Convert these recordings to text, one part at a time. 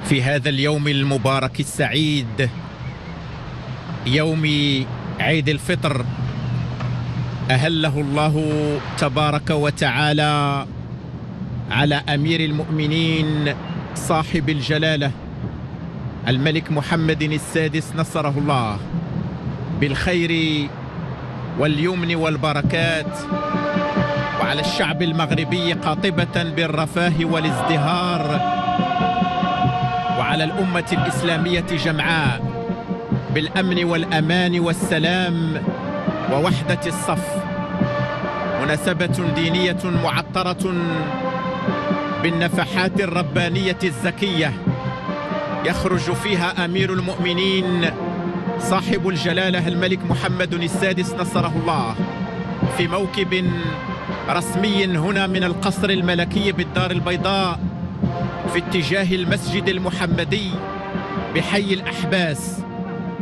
في هذا اليوم المبارك السعيد، يوم عيد الفطر، أهله الله تبارك وتعالى على أمير المؤمنين صاحب الجلالة الملك محمد السادس نصره الله بالخير واليمن والبركات، وعلى الشعب المغربي قاطبة بالرفاه والازدهار، وعلى الأمة الإسلامية جمعاء بالأمن والأمان والسلام ووحدة الصف. مناسبة دينية معطرة بالنفحات الربانية الزكية، يخرج فيها أمير المؤمنين صاحب الجلالة الملك محمد السادس نصره الله في موكب رسمي هنا من القصر الملكي بالدار البيضاء في اتجاه المسجد المحمدي بحي الأحباس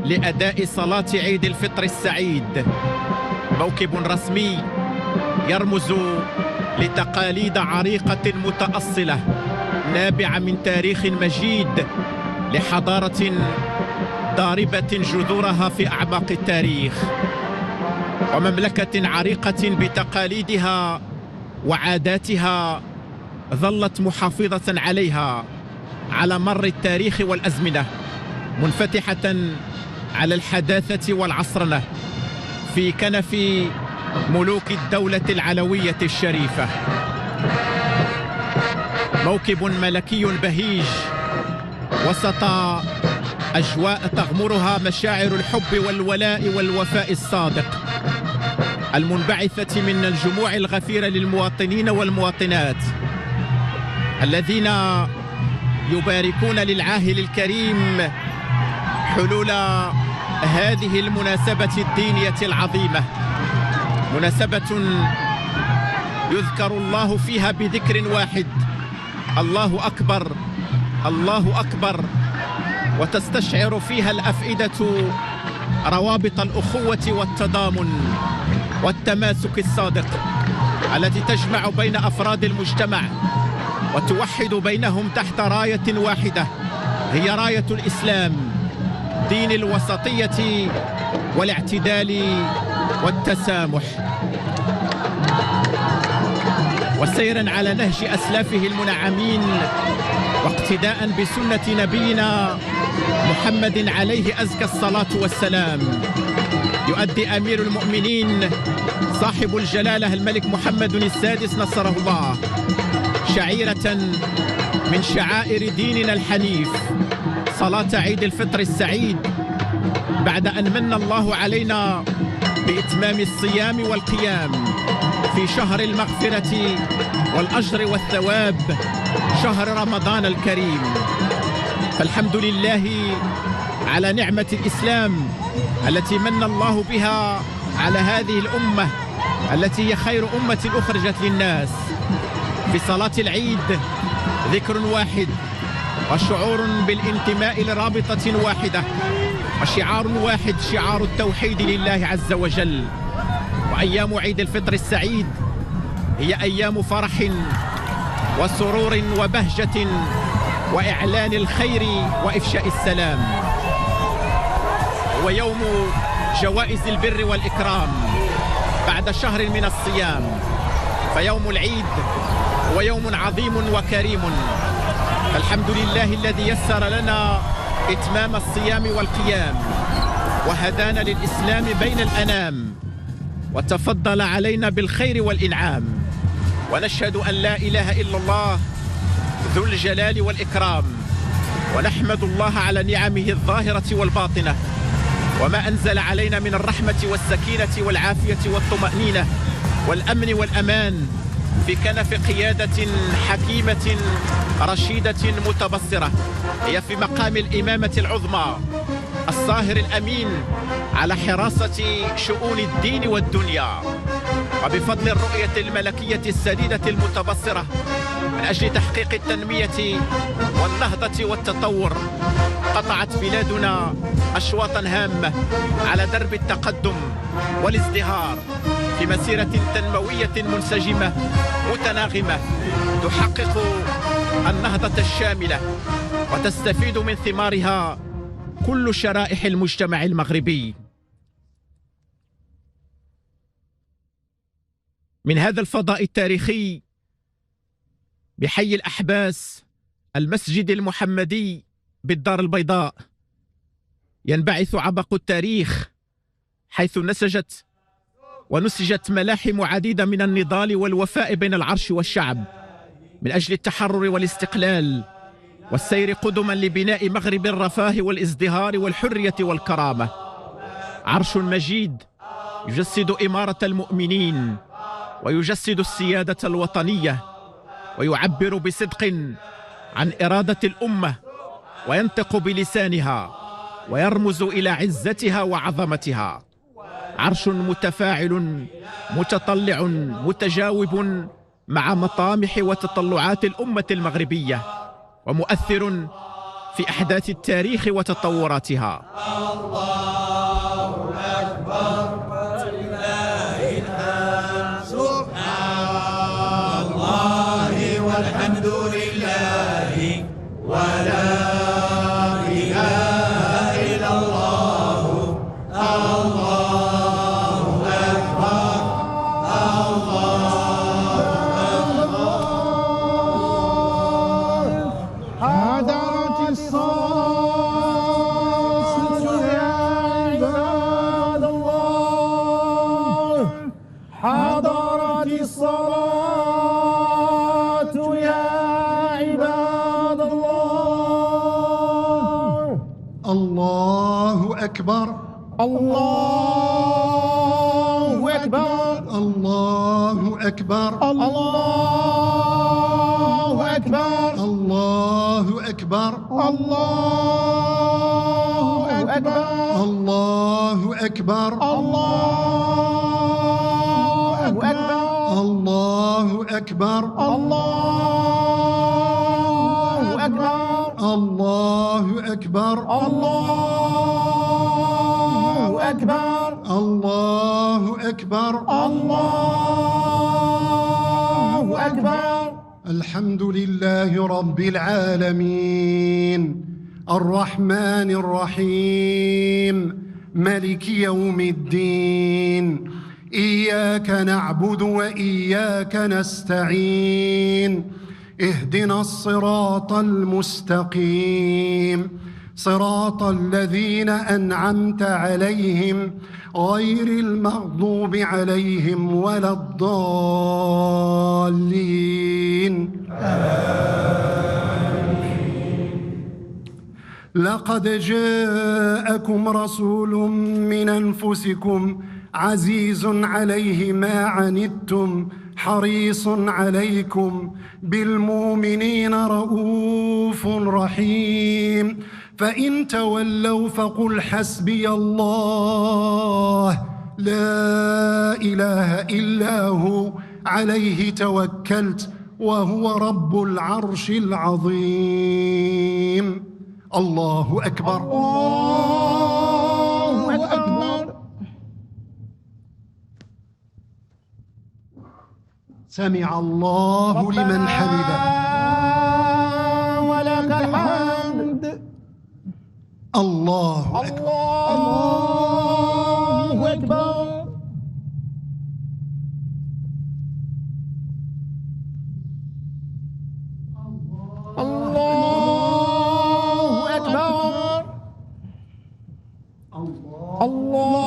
لأداء صلاة عيد الفطر السعيد. موكب رسمي يرمز لتقاليد عريقة متأصلة نابعة من تاريخ مجيد لحضارة ضاربة جذورها في أعماق التاريخ، ومملكة عريقة بتقاليدها وعاداتها ظلت محافظة عليها على مر التاريخ والأزمنة، منفتحة على الحداثة والعصرنة في كنف ملوك الدولة العلوية الشريفة. موكب ملكي بهيج وسط أجواء تغمرها مشاعر الحب والولاء والوفاء الصادق المنبعثة من الجموع الغفيرة للمواطنين والمواطنات الذين يباركون للعاهل الكريم حلول هذه المناسبة الدينية العظيمة، مناسبة يذكر الله فيها بذكر واحد: الله أكبر الله أكبر، وتستشعر فيها الأفئدة روابط الأخوة والتضامن والتماسك الصادق التي تجمع بين أفراد المجتمع وتوحد بينهم تحت راية واحدة، هي راية الإسلام، دين الوسطية والاعتدال والتسامح. وسيرا على نهج أسلافه المنعمين واقتداء بسنة نبينا محمد عليه أزكى الصلاة والسلام، يؤدي أمير المؤمنين صاحب الجلالة الملك محمد السادس نصره الله شعيرة من شعائر ديننا الحنيف، صلاة عيد الفطر السعيد، بعد أن من الله علينا بإتمام الصيام والقيام في شهر المغفرة والأجر والثواب، شهر رمضان الكريم. فالحمد لله على نعمة الإسلام التي من الله بها على هذه الأمة التي هي خير أمة أخرجت للناس. في صلاة العيد ذكر واحد وشعور بالانتماء لرابطة واحدة وشعار واحد، شعار التوحيد لله عز وجل. وأيام عيد الفطر السعيد هي أيام فرح وسرور وبهجة وإعلان الخير وإفشاء السلام، ويوم جوائز البر والإكرام بعد شهر من الصيام. فيوم العيد هو يوم عظيم وكريم، فالحمد لله الذي يسر لنا إتمام الصيام والقيام وهدانا للإسلام بين الأنام وتفضل علينا بالخير والإنعام. ونشهد أن لا إله إلا الله ذو الجلال والإكرام، ونحمد الله على نعمه الظاهرة والباطنة وما أنزل علينا من الرحمة والسكينة والعافية والطمأنينة والأمن والأمان في كنف قيادة حكيمة رشيدة متبصرة، هي في مقام الإمامة العظمى الصاهر الأمين على حراسة شؤون الدين والدنيا. وبفضل الرؤية الملكية السديدة المتبصرة من أجل تحقيق التنمية والنهضة والتطور، قطعت بلادنا أشواطا هامة على درب التقدم والازدهار في مسيرة تنموية منسجمة متناغمة تحقق النهضة الشاملة وتستفيد من ثمارها كل شرائح المجتمع المغربي. من هذا الفضاء التاريخي بحي الأحباس المسجد المحمدي بالدار البيضاء ينبعث عبق التاريخ، حيث ونسجت ملاحم عديدة من النضال والوفاء بين العرش والشعب من أجل التحرر والاستقلال والسير قدما لبناء مغرب الرفاه والازدهار والحرية والكرامة. عرش مجيد يجسد إمارة المؤمنين ويجسد السيادة الوطنية ويعبر بصدق عن إرادة الأمة وينطق بلسانها ويرمز إلى عزتها وعظمتها. عرش متفاعل متطلع متجاوب مع مطامح وتطلعات الأمة المغربية ومؤثر في أحداث التاريخ وتطوراتها. الله أكبر ولله الحمد، سبحان الله والحمد لله ولا إله إلا الله، الله أكبر الله أكبر. حضرت الصلاة يا عباد الله، حضرت الصلاة يا عباد الله. الله أكبر الله أكبر الله أكبر الله أكبر الله أكبر الله أكبر الله أكبر الله أكبر الله أكبر الله أكبر الله أكبر الله أكبر الله أكبر الله أكبر. الحمد لله رب العالمين الرحمن الرحيم مالك يوم الدين، إياك نعبد وإياك نستعين، اهدنا الصراط المستقيم، صراط الذين أنعمت عليهم غير المغضوب عليهم ولا الضالين. لقد جاءكم رسول من أنفسكم عزيز عليه ما عنتم حريص عليكم بالمؤمنين رؤوف رحيم. فإن تولوا فقل حسبي الله لا إله إلا هو عليه توكلت وهو رب العرش العظيم. الله أكبر الله أكبر. سمع الله لمن حمده ولك الحمد. الله أكبر الله أكبر. الله أكبر. الله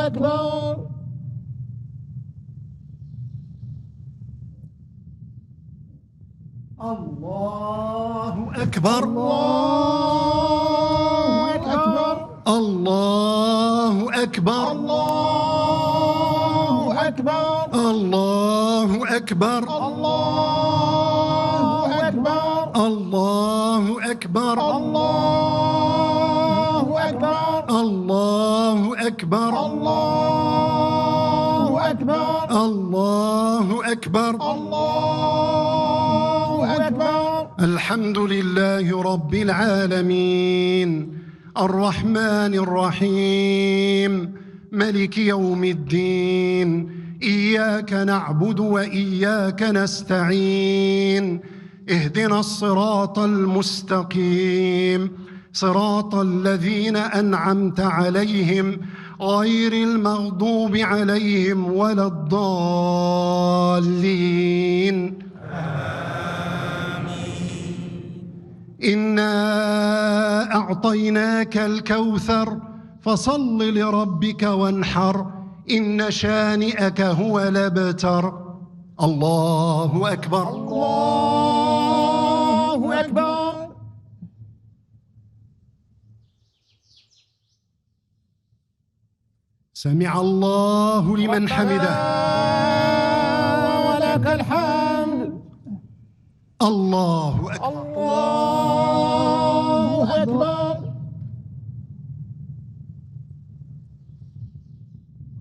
أكبر. الله أكبر الله أكبر. الله أكبر الله أكبر. الله أكبر الله أكبر. الله أكبر الله أكبر. الله أكبر الله أكبر. الله أكبر الله أكبر. الحمد لله رب العالمين الرحمن الرحيم مالك يوم الدين، إياك نعبد وإياك نستعين، اهدنا الصراط المستقيم صراط الذين أنعمت عليهم غير المغضوب عليهم ولا الضالين. إنا أعطيناك الكوثر فصل لربك وانحر إن شانئك هو الأبتر. الله أكبر. الله أكبر. سمع الله لمن حمده. ولك الحمد. الله أكبر. الله أكبر.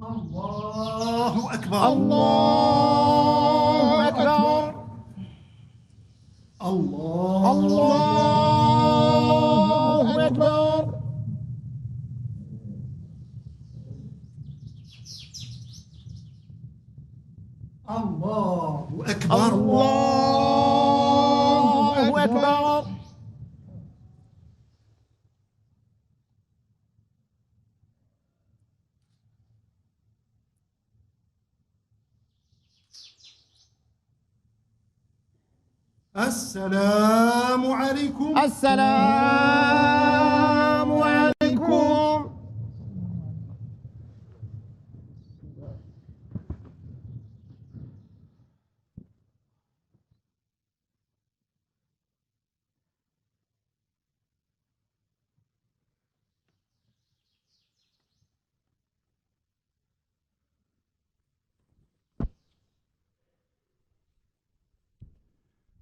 الله أكبر. الله أكبر. الله أكبر. الله أكبر. الله أكبر. السلام عليكم. السلام عليكم.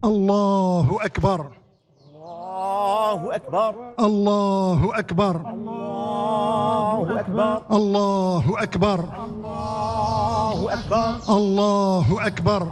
الله أكبر. الله أكبر. الله أكبر. الله أكبر. الله أكبر. الله أكبر. الله أكبر.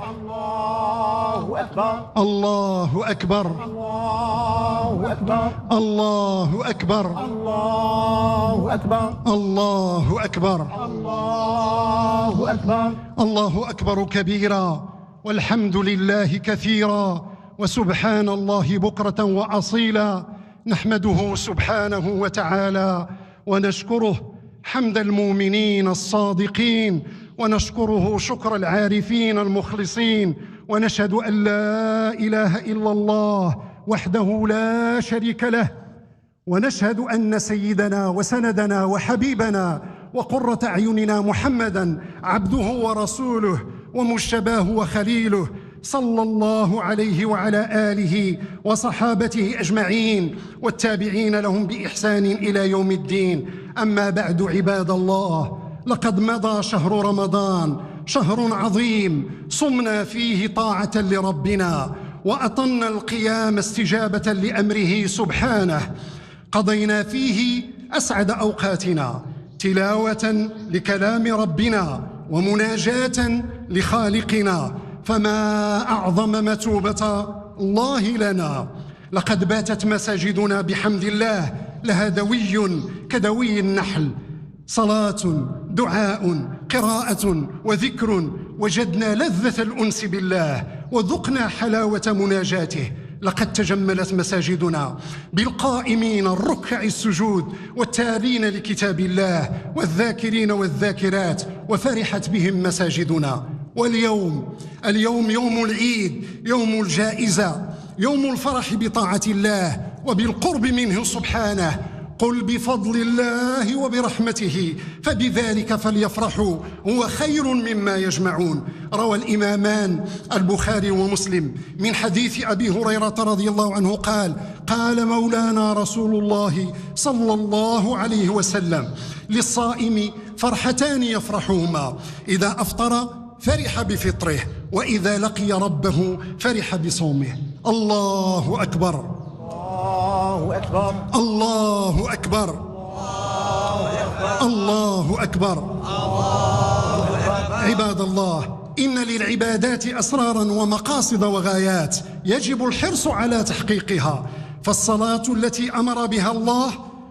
الله أكبر. الله أكبر. الله أكبر. الله أكبر. الله أكبر. الله أكبر. الله أكبر. الله أكبر كبيرا والحمد لله كثيرا وسبحان الله بكرة وأصيلا. نحمده سبحانه وتعالى ونشكره حمد المؤمنين الصادقين، ونشكره شكر العارفين المخلصين، ونشهد أن لا إله إلا الله وحده لا شريك له، ونشهد أن سيدنا وسندنا وحبيبنا وقرة أعيننا محمداً عبده ورسوله ومجتباه وخليله، صلى الله عليه وعلى آله وصحابته أجمعين والتابعين لهم بإحسان إلى يوم الدين. أما بعد عباد الله، لقد مضى شهر رمضان، شهر عظيم صمنا فيه طاعة لربنا وأطلنا القيام استجابة لأمره سبحانه. قضينا فيه أسعد أوقاتنا تلاوة لكلام ربنا ومناجاة لخالقنا، فما أعظم مثوبة الله لنا. لقد باتت مساجدنا بحمد الله لها دوي كدوي النحل، صلاة، دعاء، قراءة وذكر، وجدنا لذة الأنس بالله وذقنا حلاوة مناجاته. لقد تجملت مساجدنا بالقائمين الركع السجود والتالين لكتاب الله والذاكرين والذاكرات، وفرحت بهم مساجدنا. واليوم يوم العيد، يوم الجائزة، يوم الفرح بطاعة الله وبالقرب منه سبحانه. قل بفضل الله وبرحمته فبذلك فليفرحوا هو خير مما يجمعون. روى الإمامان البخاري ومسلم من حديث أبي هريرة رضي الله عنه قال: قال مولانا رسول الله صلى الله عليه وسلم: للصائم فرحتان يفرحهما، إذا أفطر فرح بفطره، وإذا لقي ربه فرح بصومه. الله أكبر. الله أكبر. الله أكبر. الله أكبر. عباد الله، إن للعبادات أسرارا ومقاصد وغايات يجب الحرص على تحقيقها، فالصلاة التي أمر بها الله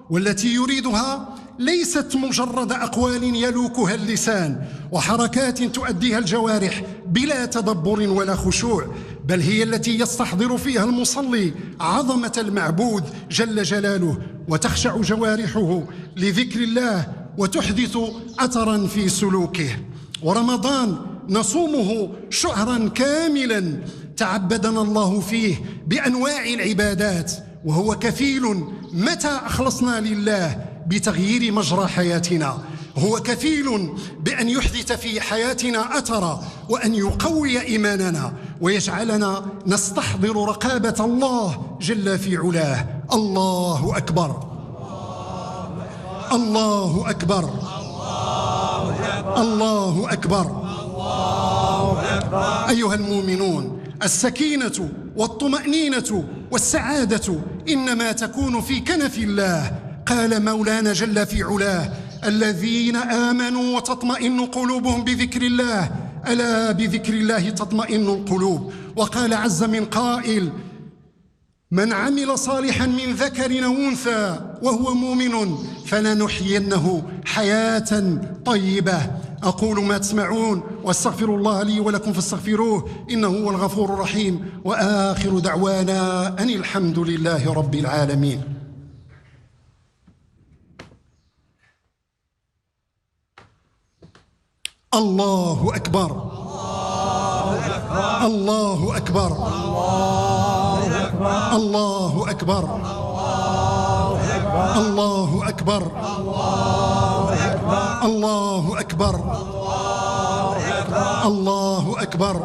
والتي يريدها ليست مجرد أقوال يلوكها اللسان وحركات تؤديها الجوارح بلا تدبر ولا خشوع، بل هي التي يستحضر فيها المصلي عظمة المعبود جل جلاله، وتخشع جوارحه لذكر الله وتحدث أثرا في سلوكه. ورمضان نصومه شهرا كاملا تعبدنا الله فيه بأنواع العبادات، وهو كفيل متى أخلصنا لله بتغيير مجرى حياتنا، هو كفيل بأن يحدث في حياتنا أثرا، وأن يقوي إيماننا ويجعلنا نستحضر رقابة الله جل في علاه. الله أكبر، الله أكبر، الله أكبر. أيها المؤمنون، السكينة والطمأنينة والسعادة إنما تكون في كنف الله. قال مولانا جل في علاه: الذين آمنوا وتطمئن قلوبهم بذكر الله، ألا بذكر الله تطمئن القلوب. وقال عز من قائل: من عمل صالحا من ذكر أو أنثى وهو مؤمن فلنحيينه حياة طيبة. أقول ما تسمعون واستغفر الله لي ولكم فاستغفروه إنه هو الغفور الرحيم، وآخر دعوانا أن الحمد لله رب العالمين. الله أكبر، الله أكبر، الله أكبر، الله أكبر، الله أكبر، الله أكبر،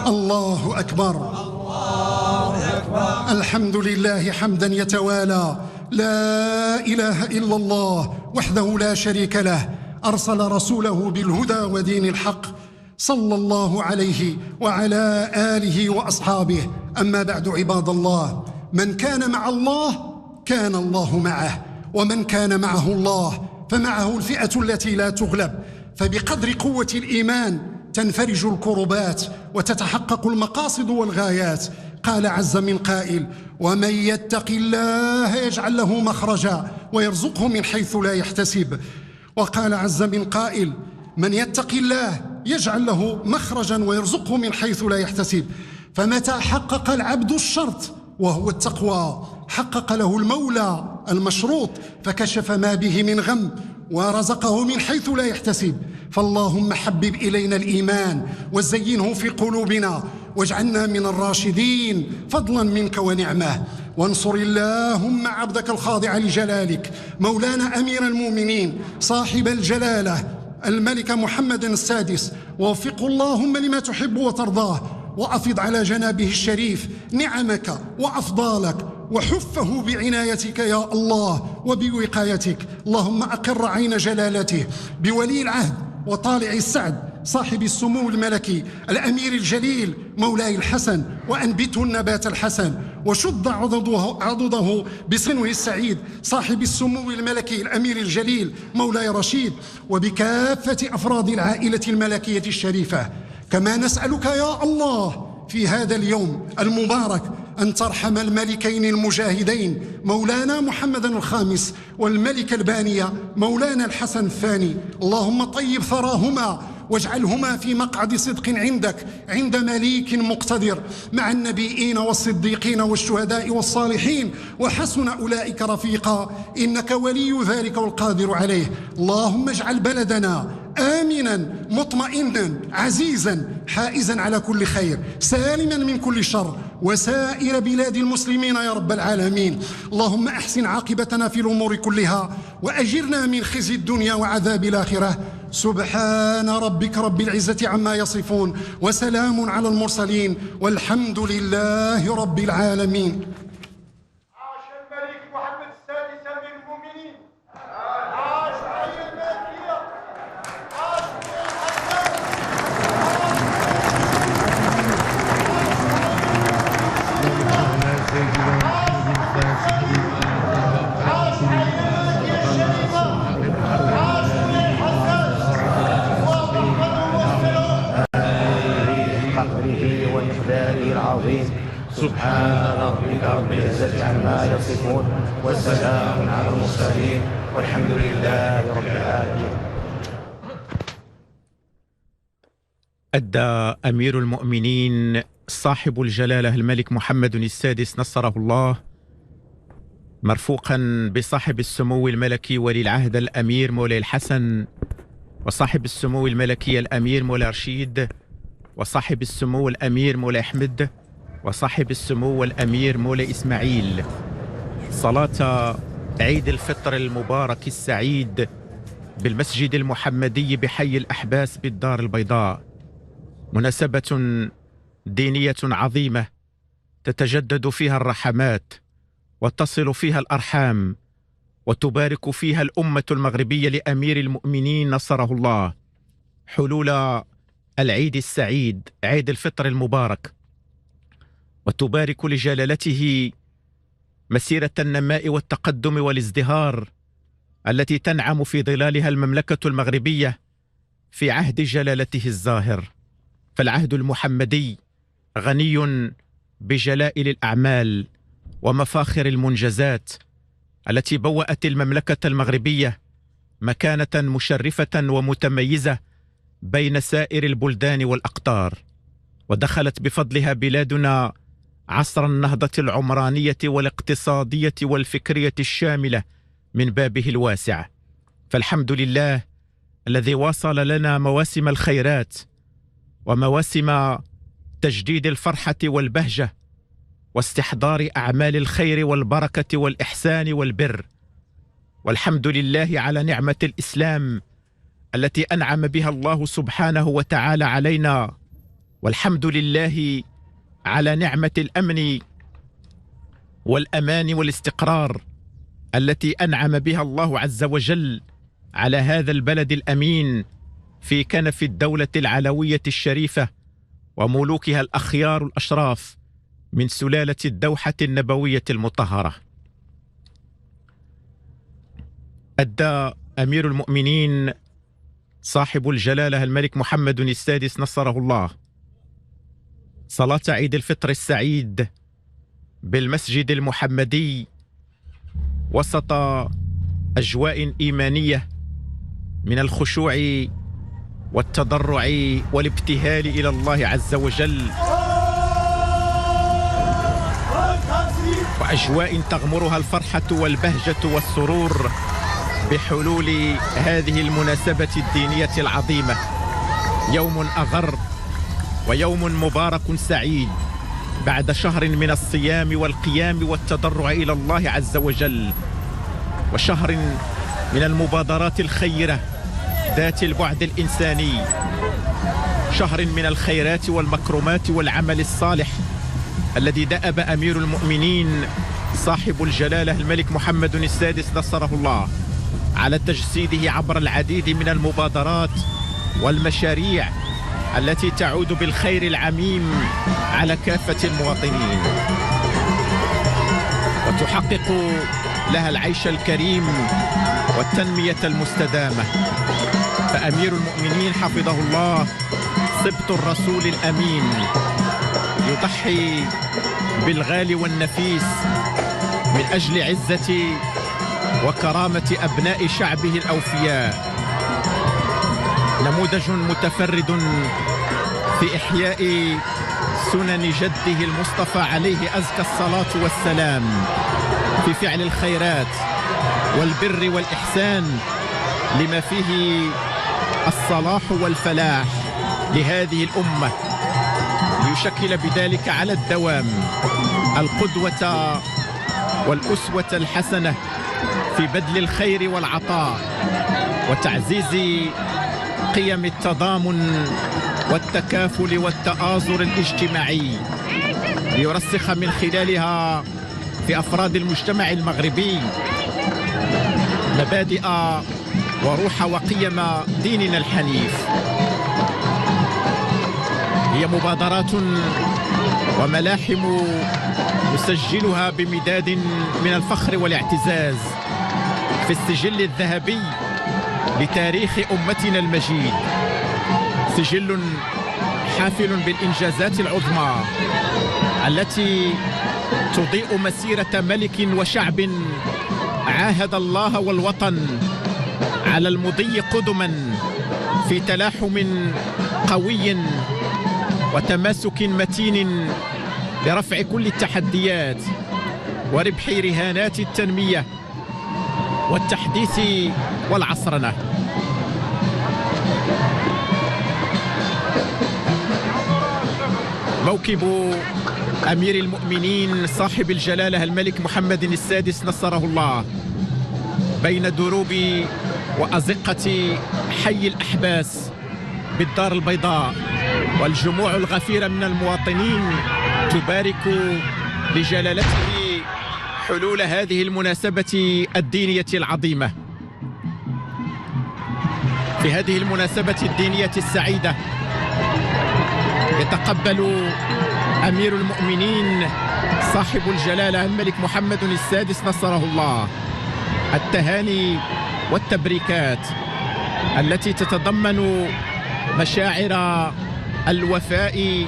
الله أكبر. الحمد لله حمدا يتوالى، لا إله إلا الله وحده لا شريك له، أرسل رسوله بالهدى ودين الحق، صلى الله عليه وعلى آله وأصحابه. أما بعد عباد الله، من كان مع الله كان الله معه، ومن كان معه الله فمعه الفئة التي لا تغلب. فبقدر قوة الإيمان تنفرج الكربات وتتحقق المقاصد والغايات. قال عز من قائل: ومن يتق الله يجعل له مخرجا ويرزقه من حيث لا يحتسب. وقال عز من قائل: من يتق الله يجعل له مخرجا ويرزقه من حيث لا يحتسب. فمتى حقق العبد الشرط وهو التقوى حقق له المولى المشروط، فكشف ما به من غم ورزقه من حيث لا يحتسب. فاللهم حبب إلينا الإيمان وزينه في قلوبنا واجعلنا من الراشدين فضلا منك ونعمه. وانصر اللهم عبدك الخاضع لجلالك مولانا أمير المؤمنين صاحب الجلالة الملك محمد السادس، ووفقه اللهم لما تحب وترضاه، وأفض على جنابه الشريف نعمك وأفضالك، وحفه بعنايتك يا الله وبوقايتك. اللهم أقر عين جلالته بولي العهد وطالع السعد صاحب السمو الملكي الأمير الجليل مولاي الحسن، وأنبته النبات الحسن، وشد عضده بصنوه السعيد صاحب السمو الملكي الأمير الجليل مولاي رشيد، وبكافة أفراد العائلة الملكية الشريفة. كما نسألك يا الله في هذا اليوم المبارك أن ترحم الملكين المجاهدين مولانا محمد الخامس والملكة البانية مولانا الحسن الثاني. اللهم طيب ثراهما واجعلهما في مقعد صدق عندك عند مليك مقتدر مع النبيين والصديقين والشهداء والصالحين، وحسن أولئك رفيقا، إنك ولي ذلك والقادر عليه. اللهم اجعل بلدنا آمنا مطمئنا عزيزا حائزا على كل خير سالما من كل شر، وسائر بلاد المسلمين يا رب العالمين. اللهم أحسن عاقبتنا في الأمور كلها وأجرنا من خزي الدنيا وعذاب الآخرة. سبحان ربك رب العزة عما يصفون، وسلام على المرسلين، والحمد لله رب العالمين. عاش الملك محمد السادس أمير المؤمنين، عاش العائلة المالكية، عاش ومقداره العظيم. سبحان ربك رب العزة عما يصفون، والسلام على المرسلين، والحمد لله رب العالمين. أدى أمير المؤمنين صاحب الجلالة الملك محمد السادس نصره الله، مرفوقا بصاحب السمو الملكي ولي العهد الأمير مولاي الحسن، وصاحب السمو الملكي الأمير مولاي رشيد، وصاحب السمو الأمير مولاي أحمد، وصاحب السمو الأمير مولاي إسماعيل، صلاة عيد الفطر المبارك السعيد بالمسجد المحمدي بحي الأحباس بالدار البيضاء، مناسبة دينية عظيمة تتجدد فيها الرحمات وتصل فيها الأرحام وتبارك فيها الأمة المغربية لأمير المؤمنين نصره الله حلول العيد السعيد عيد الفطر المبارك، وتبارك لجلالته مسيرة النماء والتقدم والازدهار التي تنعم في ظلالها المملكة المغربية في عهد جلالته الزاهر. فالعهد المحمدي غني بجلائل الأعمال ومفاخر المنجزات التي بوأت المملكة المغربية مكانة مشرفة ومتميزة بين سائر البلدان والأقطار، ودخلت بفضلها بلادنا عصر النهضة العمرانية والاقتصادية والفكرية الشاملة من بابه الواسع. فالحمد لله الذي واصل لنا مواسم الخيرات ومواسم تجديد الفرحة والبهجة واستحضار أعمال الخير والبركة والإحسان والبر، والحمد لله على نعمة الإسلام التي أنعم بها الله سبحانه وتعالى علينا، والحمد لله على نعمة الأمن والأمان والاستقرار التي أنعم بها الله عز وجل على هذا البلد الأمين في كنف الدولة العلوية الشريفة وملوكها الأخيار الأشراف من سلالة الدوحة النبوية المطهرة. أدى أمير المؤمنين صاحب الجلالة الملك محمد السادس نصره الله صلاة عيد الفطر السعيد بالمسجد المحمدي وسط أجواء إيمانية من الخشوع والتضرع والابتهال إلى الله عز وجل، وأجواء تغمرها الفرحة والبهجة والسرور بحلول هذه المناسبة الدينية العظيمة. يوم أغر ويوم مبارك سعيد بعد شهر من الصيام والقيام والتضرع إلى الله عز وجل، وشهر من المبادرات الخيرة ذات البعد الإنساني، شهر من الخيرات والمكرمات والعمل الصالح الذي دأب أمير المؤمنين صاحب الجلالة الملك محمد السادس نصره الله على تجسيده عبر العديد من المبادرات والمشاريع التي تعود بالخير العميم على كافة المواطنين وتحقق لها العيش الكريم والتنمية المستدامة. فأمير المؤمنين حفظه الله سبط الرسول الأمين يضحي بالغالي والنفيس من أجل عزة وكرامة أبناء شعبه الأوفياء، نموذج متفرد في إحياء سنن جده المصطفى عليه أزكى الصلاة والسلام في فعل الخيرات والبر والإحسان لما فيه الصلاح والفلاح لهذه الأمة، ليشكل بذلك على الدوام القدوة والأسوة الحسنة في بذل الخير والعطاء وتعزيز قيم التضامن والتكافل والتآزر الاجتماعي، ليرسخ من خلالها في أفراد المجتمع المغربي مبادئ وروح وقيم ديننا الحنيف. هي مبادرات وملاحم نسجلها بمداد من الفخر والاعتزاز في السجل الذهبي لتاريخ أمتنا المجيد، سجل حافل بالإنجازات العظمى التي تضيء مسيرة ملك وشعب عاهد الله والوطن على المضي قدما في تلاحم قوي وتماسك متين لرفع كل التحديات وربح رهانات التنمية والتحديث والعصرنة. موكب أمير المؤمنين صاحب الجلالة الملك محمد السادس نصره الله بين دروب وأزقة حي الأحباس بالدار البيضاء، والجموع الغفيرة من المواطنين تبارك لجلالته حلول هذه المناسبة الدينية العظيمة. في هذه المناسبة الدينية السعيدة يتقبل أمير المؤمنين صاحب الجلالة الملك محمد السادس نصره الله التهاني والتبريكات التي تتضمن مشاعر الوفاء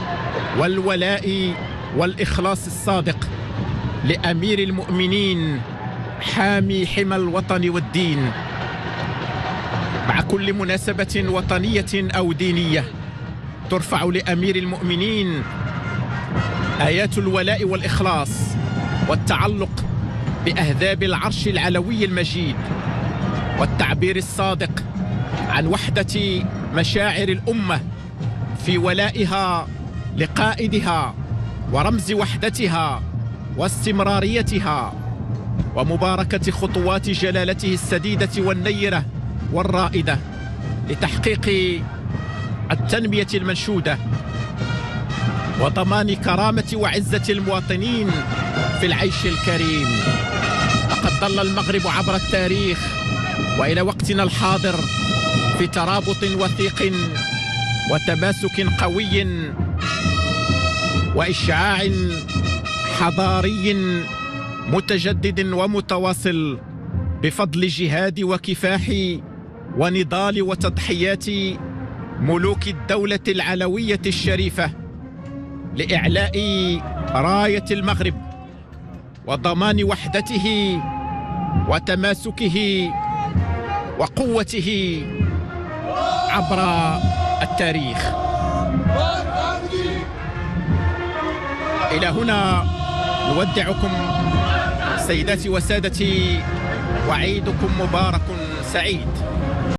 والولاء والإخلاص الصادق لأمير المؤمنين حامي حمى الوطن والدين. مع كل مناسبة وطنية أو دينية ترفع لأمير المؤمنين آيات الولاء والإخلاص والتعلق بأهذاب العرش العلوي المجيد، والتعبير الصادق عن وحدة مشاعر الأمة في ولائها لقائدها ورمز وحدتها واستمراريتها، ومباركة خطوات جلالته السديدة والنيرة والرائدة لتحقيق التنمية المنشودة وضمان كرامة وعزة المواطنين في العيش الكريم. لقد ظل المغرب عبر التاريخ وإلى وقتنا الحاضر في ترابط وثيق وتماسك قوي وإشعاع حضاري متجدد ومتواصل بفضل جهاد وكفاح ونضال وتضحيات ملوك الدولة العلوية الشريفة لإعلاء راية المغرب وضمان وحدته وتماسكه وقوته عبر التاريخ. إلى هنا نودعكم سيداتي وسادتي، وعيدكم مبارك سعيد.